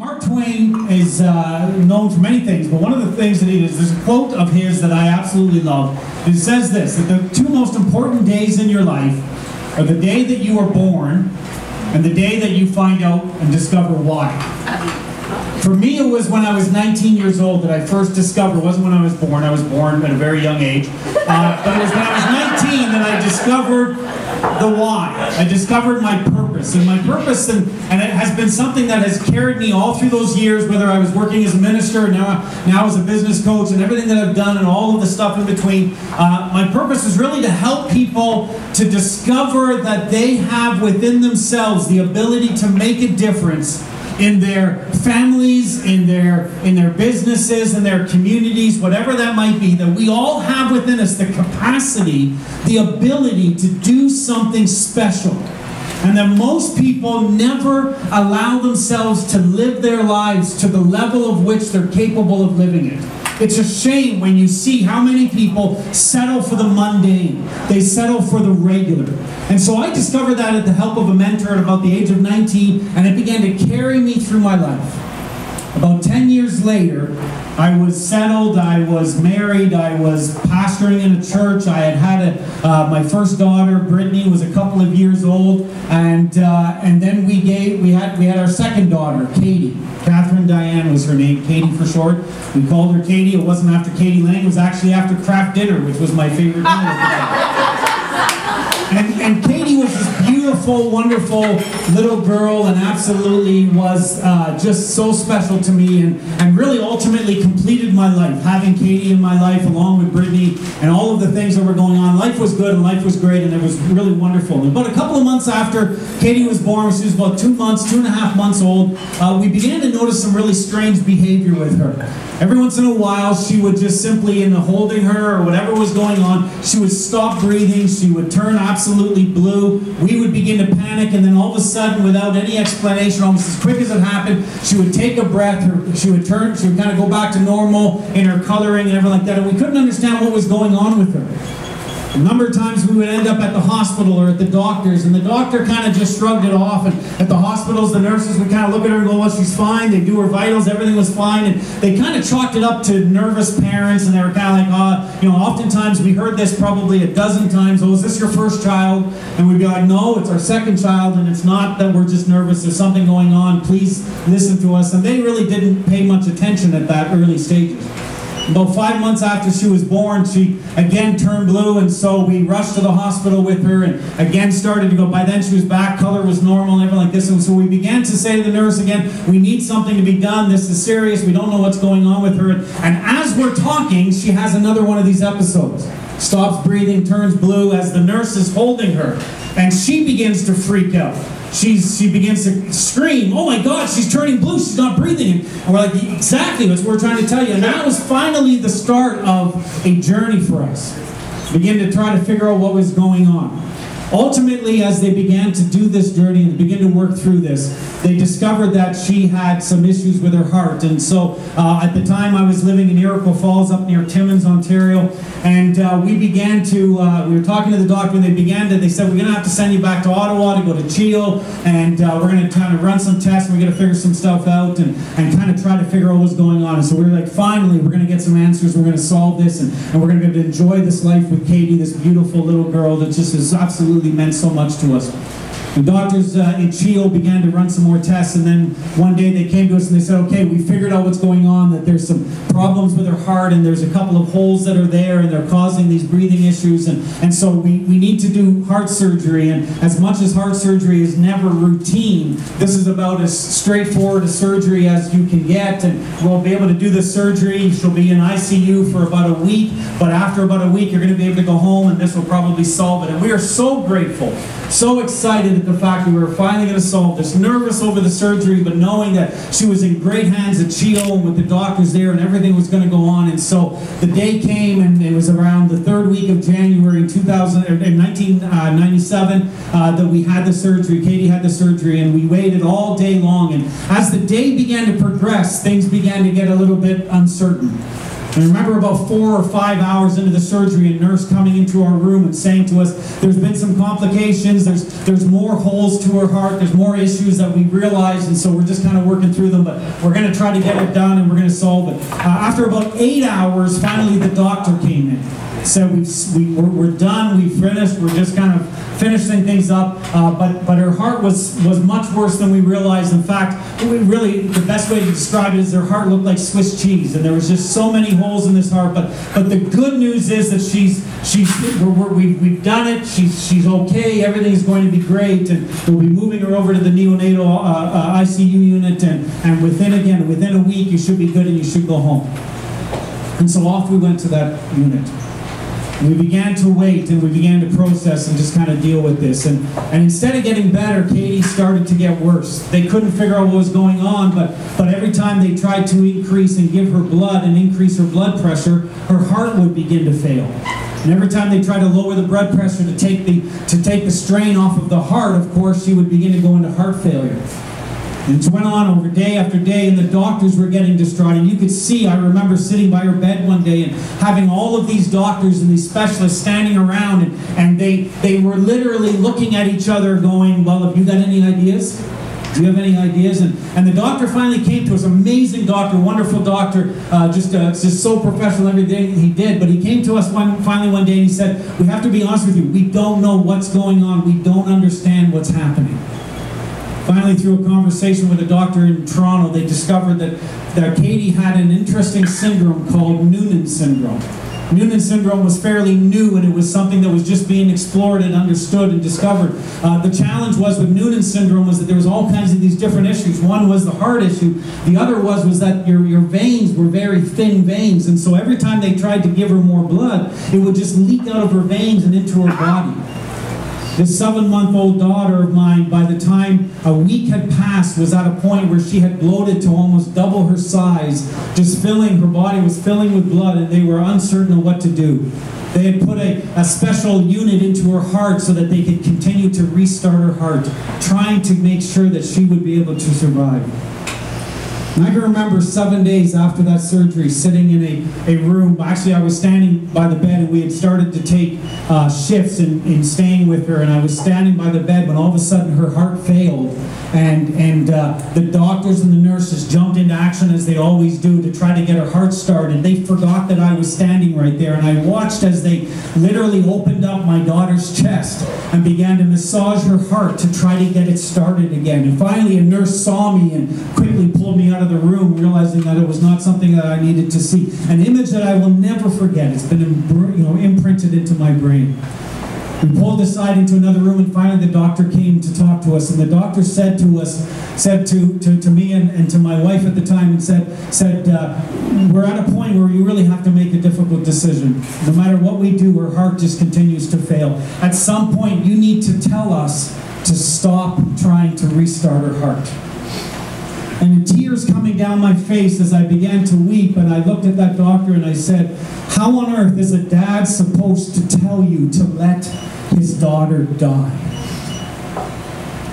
Mark Twain is known for many things, but one of the things that he is, there's a quote of his that I absolutely love. It says this, that the two most important days in your life are the day that you are born and the day that you find out and discover why. For me, it was when I was 19 years old that I first discovered, it wasn't when I was born at a very young age, but it was when I was 19 that I discovered the why. I discovered my purpose, and my purpose, and it has been something that has carried me all through those years, whether I was working as a minister, and now as a business coach, and everything that I've done, and all of the stuff in between. My purpose is really to help people to discover that they have within themselves the ability to make a difference in their families, in their businesses, in their communities, whatever that might be, that we all have within us the capacity, the ability to do something special. And that most people never allow themselves to live their lives to the level of which they're capable of living it. It's a shame when you see how many people settle for the mundane. They settle for the regular. And so I discovered that at the help of a mentor at about the age of 19, and it began to carry me through my life. About 10 years later, I was settled, I was married, I was pastoring in a church. I had my first daughter, Brittany, was a couple of years old, and then we had our second daughter, Katie. Catherine Diane was her name, Katie for short. We called her Katie. It wasn't after Katie Lang, it was actually after Kraft Dinner, which was my favorite meal. And Katie was this beautiful, wonderful little girl, and absolutely was just so special to me, and really ultimately completed my life. Having Katie in my life along with Brittany and all of the things that were going on. Life was good and life was great, and it was really wonderful. And about a couple of months after Katie was born, she was about 2.5 months old, we began to notice some really strange behavior with her. Every once in a while, she would just simply, in the holding her or whatever was going on, she would stop breathing, she would turn absolutely blue, we would begin to panic, and then all of a sudden, without any explanation, almost as quick as it happened, she would take a breath, she would kind of go back to normal in her coloring and everything like that, and we couldn't understand what was going on with her. A number of times we would end up at the hospital or at the doctor's, and the doctor kind of just shrugged it off, and at the hospitals the nurses would kind of look at her and go, well, she's fine, they do her vitals, everything was fine, and they kind of chalked it up to nervous parents, and they were kind of like, oftentimes we heard this probably a dozen times, oh, is this your first child? And we'd be like, no, it's our second child, and it's not that we're just nervous, there's something going on, please listen to us. And they really didn't pay much attention at that early stages. About 5 months after she was born, she again turned blue, and so we rushed to the hospital with her and again started to go. By then she was back, color was normal and everything like this, and so we began to say to the nurse again, we need something to be done, this is serious, we don't know what's going on with her. And as we're talking, she has another one of these episodes. Stops breathing, turns blue as the nurse is holding her, and she begins to freak out. She begins to scream, oh my God, she's turning blue, she's not breathing. And we're like, exactly, that's what we're trying to tell you. And that was finally the start of a journey for us. Begin to try to figure out what was going on. Ultimately, as they began to do this journey and begin to work through this, they discovered that she had some issues with her heart. And so at the time I was living in Iroquois Falls up near Timmins, Ontario, and we began to, we were talking to the doctor, and they said, we're going to have to send you back to Ottawa to go to CHEO, and we're going to kind of run some tests, and we're going to figure some stuff out and kind of try to figure out what was going on. And so we were like, finally, we're going to get some answers, we're going to solve this, and we're going to be able to enjoy this life with Katie, this beautiful little girl that just is absolutely meant so much to us. The doctors in CHEO began to run some more tests, and then one day they came to us and they said, okay, we figured out what's going on, that there's some problems with her heart, and there's a couple of holes that are there, and they're causing these breathing issues, and so we need to do heart surgery. And as much as heart surgery is never routine, this is about as straightforward a surgery as you can get, and we'll be able to do the surgery. She'll be in ICU for about a week, but after about a week you're going to be able to go home, and this will probably solve it. And we are so grateful, so excited at the fact that we were finally going to solve this, nervous over the surgery, but knowing that she was in great hands at CHEO with the doctors there, and everything was going to go on. And so the day came, and it was around the third week of January in 1997 that we had the surgery. Katie had the surgery, and we waited all day long. And as the day began to progress, things began to get a little bit uncertain. And I remember about 4 or 5 hours into the surgery, a nurse coming into our room and saying to us, there's been some complications, there's more holes to her heart, there's more issues that we realized, and so we're just kind of working through them, but we're going to try to get it done and we're going to solve it. After about 8 hours, finally the doctor came in. Said we're done, we finished, we're just kind of finishing things up, but her heart was much worse than we realized. In fact, really the best way to describe it is her heart looked like Swiss cheese, and there was just so many holes in this heart. But the good news is that we've done it. She's okay. Everything's going to be great, and we'll be moving her over to the neonatal ICU unit, and within a week you should be good and you should go home. And so off we went to that unit. We began to wait and we began to process and just kind of deal with this. And instead of getting better, Katie started to get worse. They couldn't figure out what was going on, but every time they tried to increase and give her blood and increase her blood pressure, her heart would begin to fail. And every time they tried to lower the blood pressure to take the strain off of the heart, of course, she would begin to go into heart failure. And it went on over day after day, and the doctors were getting distraught. And you could see, I remember sitting by her bed one day and having all of these doctors and these specialists standing around, and they were literally looking at each other going, well, have you got any ideas? Do you have any ideas? And the doctor finally came to us, amazing doctor, wonderful doctor, just so professional everything he did. But he came to us finally one day and he said, we have to be honest with you, we don't know what's going on. We don't understand what's happening. Finally, through a conversation with a doctor in Toronto, they discovered that Katie had an interesting syndrome called Noonan syndrome. Noonan syndrome was fairly new, and it was something that was just being explored and understood and discovered. The challenge was with Noonan syndrome was that there was all kinds of these different issues. One was the heart issue. The other was that your veins were very thin veins, and so every time they tried to give her more blood, it would just leak out of her veins and into her body. This 7-month-old daughter of mine, by the time a week had passed, was at a point where she had bloated to almost double her size, just her body was filling with blood, and they were uncertain of what to do. They had put a special unit into her heart so that they could continue to restart her heart, trying to make sure that she would be able to survive. And I can remember 7 days after that surgery, sitting in a room. Actually, I was standing by the bed, and we had started to take shifts in staying with her, and I was standing by the bed when all of a sudden her heart failed, and the doctors and the nurses jumped into action as they always do to try to get her heart started. They forgot that I was standing right there, and I watched as they literally opened up my daughter's chest and began to massage her heart to try to get it started again. And finally a nurse saw me and quickly pulled me out of the room, realizing that it was not something that I needed to see. An image that I will never forget. It's been imprinted into my brain. We pulled aside into another room, and finally the doctor came to talk to us. And the doctor said to me and to my wife at the time, and said, we're at a point where you really have to make a difficult decision. No matter what we do, her heart just continues to fail. At some point, you need to tell us to stop trying to restart her heart. And the tears coming down my face as I began to weep, and I looked at that doctor and I said, how on earth is a dad supposed to tell you to let his daughter die?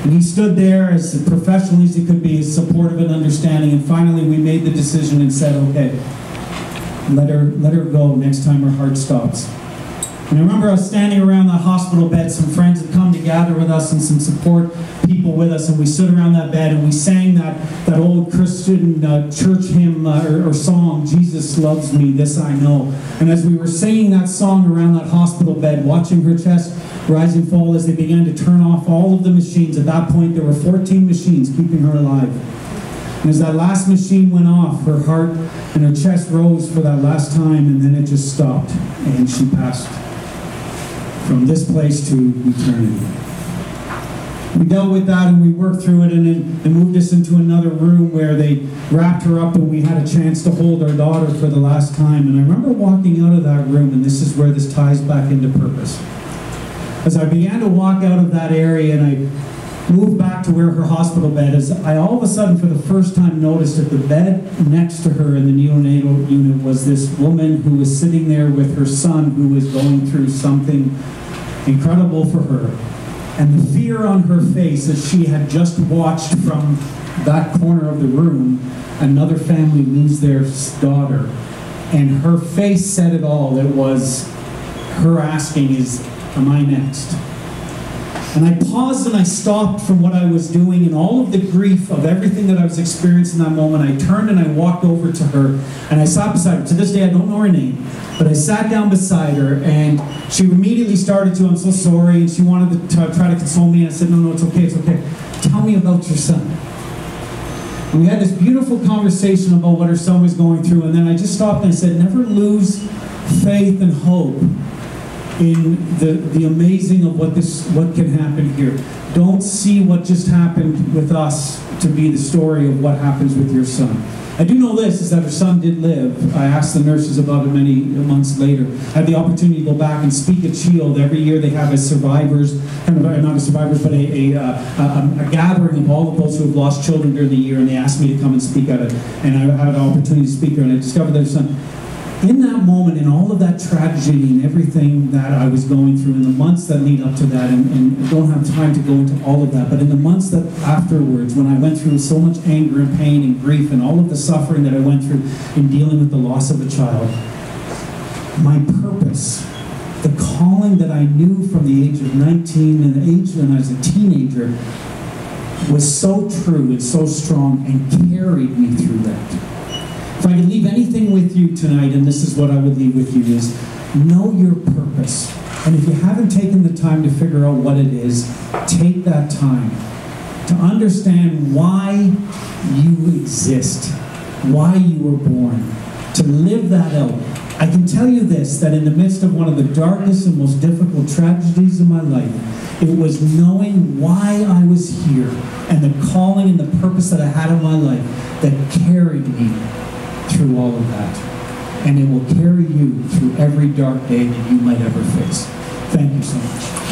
And he stood there as professionally as he could be, as supportive and understanding, and finally we made the decision and said, okay, let her go next time her heart stops. And I remember us standing around that hospital bed. Some friends had come to gather with us and some support people with us, and we stood around that bed and we sang that old Christian church hymn or song, Jesus Loves Me, This I Know. And as we were singing that song around that hospital bed, watching her chest rise and fall as they began to turn off all of the machines. At that point there were 14 machines keeping her alive. And as that last machine went off, her heart and her chest rose for that last time, and then it just stopped, and she passed from this place to eternity. We dealt with that and we worked through it, and then they moved us into another room where they wrapped her up and we had a chance to hold our daughter for the last time. And I remember walking out of that room, and this is where this ties back into purpose. As I began to walk out of that area and I moved back to where her hospital bed is, I all of a sudden for the first time noticed that the bed next to her in the neonatal unit was this woman who was sitting there with her son, who was going through something incredible for her. And the fear on her face as she had just watched from that corner of the room another family lose their daughter And her face said it all. It was her asking, am I next? And I paused and I stopped from what I was doing and all of the grief of everything that I was experiencing in that moment. I turned and I walked over to her and I sat beside her. To this day, I don't know her name, but I sat down beside her and she immediately started to, I'm so sorry, and she wanted to try to console me. And I said, no, it's okay, it's okay. Tell me about your son. And we had this beautiful conversation about what her son was going through, and then I just stopped and I said, never lose faith and hope in the amazing of what can happen here. Don't see what just happened with us to be the story of what happens with your son. I do know this, is that her son did live. I asked the nurses about it many months later. I had the opportunity to go back and speak at Shield. Every year they have a survivors, kind of, not a survivors, but a gathering of all of those who have lost children during the year, and they asked me to come and speak at it. And I had an opportunity to speak there, and I discovered that her son, in that moment, in all of that tragedy and everything that I was going through, in the months that lead up to that, and I don't have time to go into all of that, but in the months that afterwards, when I went through so much anger and pain and grief and all of the suffering that I went through in dealing with the loss of a child, my purpose, the calling that I knew from the age of 19 and the age when I was a teenager, was so true and so strong and carried me through that. If I could leave anything with you tonight, and this is what I would leave with you, is know your purpose. And if you haven't taken the time to figure out what it is, take that time to understand why you exist, why you were born, to live that out. I can tell you this, that in the midst of one of the darkest and most difficult tragedies of my life, it was knowing why I was here and the calling and the purpose that I had in my life that carried me through all of that. And it will carry you through every dark day that you might ever face. Thank you so much.